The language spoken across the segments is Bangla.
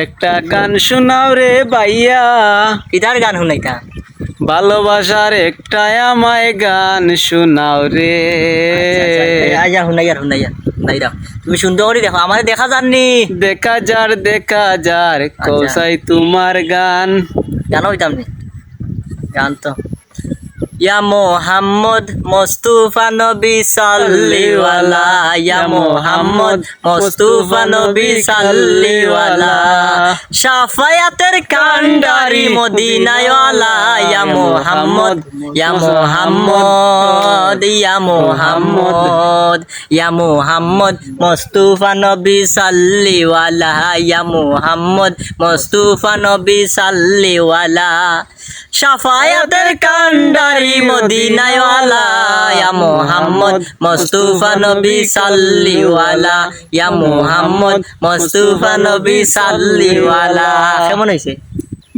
একটা গান শোনাও রে ভাইয়া, কিটার গান শুনাইতা? ভালোবাসার একটা আমায় গান শোনাও রে। আচ্ছা শুনাইয়া তুমি সুন্দর করে দেখো, আমাদের দেখা যাননি। দেখা যার কৌসাই তোমার গান। জানো হইতাম নি গান তো। ইয়া মোহাম্মদ মুস্তাফা নবী সাল্লিওয়ালা, ইয়া মোহাম্মদ মুস্তাফা নবী সাল্লিওয়ালা, শাফায়াতের কান্ডারি মদিনাওয়ালা, ইয়া মোহাম্মদ ইয়া মোহাম্মদ ইয়া মোহাম্মদ ইয়া মোহাম্মদ মুস্তাফা নবী সাল্লিওয়ালা, ইয়া মোহাম্মদ মুস্তাফা নবী সাল্লিওয়ালা, শাফায়াতের কান্ডারি মদিনাওয়ালা, ইয়া মোহাম্মদ মুস্তাফা নবী সাল্লিওয়ালা, ইয়া মোহাম্মদ মুস্তাফা নবী সাল্লিওয়ালা। কেমন হইছে?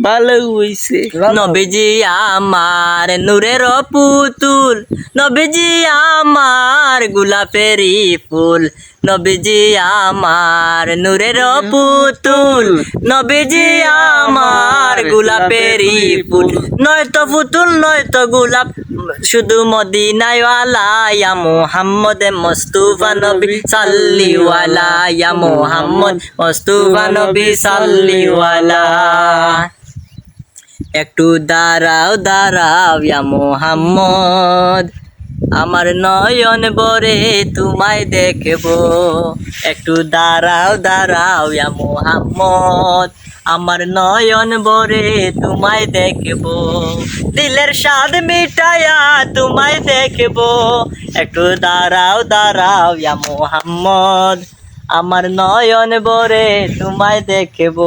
ভালো হইছে। নবীজি আমার নূরের পুতুল, নবীজি আমার গোলাপেরই ফুল, নবীজি আমার নূরের পুতুল, নবীজি আমার গোলাপেরই ফুল, নয়তো পুতুল নয়তো গোলাপ, শুধু মদিনাওয়ালা, ইয়া মোহাম্মদ মুস্তাফা নবী সাল্লিওয়ালা, ইয়া মোহাম্মদ মুস্তাফা নবী সাল্লিওয়ালা। একটু দাঁড়াও দাঁড়াও ইয়া মোহাম্মদ, আমার নয়ন ভরে তোমায় দেখব। একটু দাঁড়াও দাঁড়াও ইয়া মোহাম্মদ, আমার নয়ন ভরে তোমায় দেখব। দিলের স্বাদ মিটায়া তোমায় দেখব। একটু দাঁড়াও দাঁড়াও ইয়া মোহাম্মদ, আমার নয়ন ভরে তোমায় দেখব।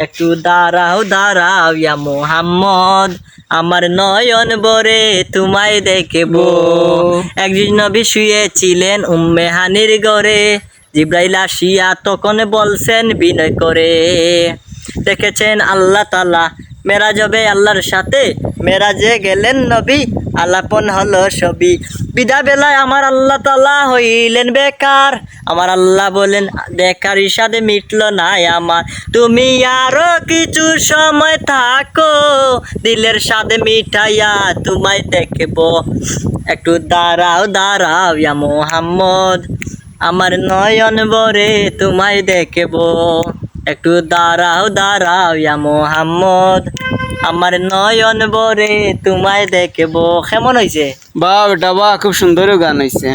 একটু দাঁড়াও দাঁড়াও ইয়া মোহাম্মদ, আমার নয়ন ভরে তোমায় দেখব। একদিন নবী শুয়েছিলেন উম্মে হানির ঘরে, জিব্রাইল আসিয়া তখন বলছেন বিনয় করে, দেখেছেন আল্লাহ তাআলা মেরাজ হবে আল্লাহর সাথে, মেরাজে গেলেন নবী আলাপন হলো ছবি। বিদা বেলায় আমার আল্লাহ তাআলা হইলেন বেকার, আমার আল্লাহ বলেন দেখার ইশাদে মিটল না আমার, তুমি আরো কিছু সময় থাকো, দিলের সাথে মিঠাইয়া তোমায় দেখব। একটু দাঁড়াও দাঁড়াও ইয়া মোহাম্মদ, আমার নয়ন ভরে তোমায় দেখব। একটু দাঁড়াও দাঁড়াও ইয়া মোহাম্মদ, আমার নয়ন ভরে তোমায় দেখব। কেমন হয়েছে? বাহ বেটা বাহ, খুব সুন্দর গান হইছে।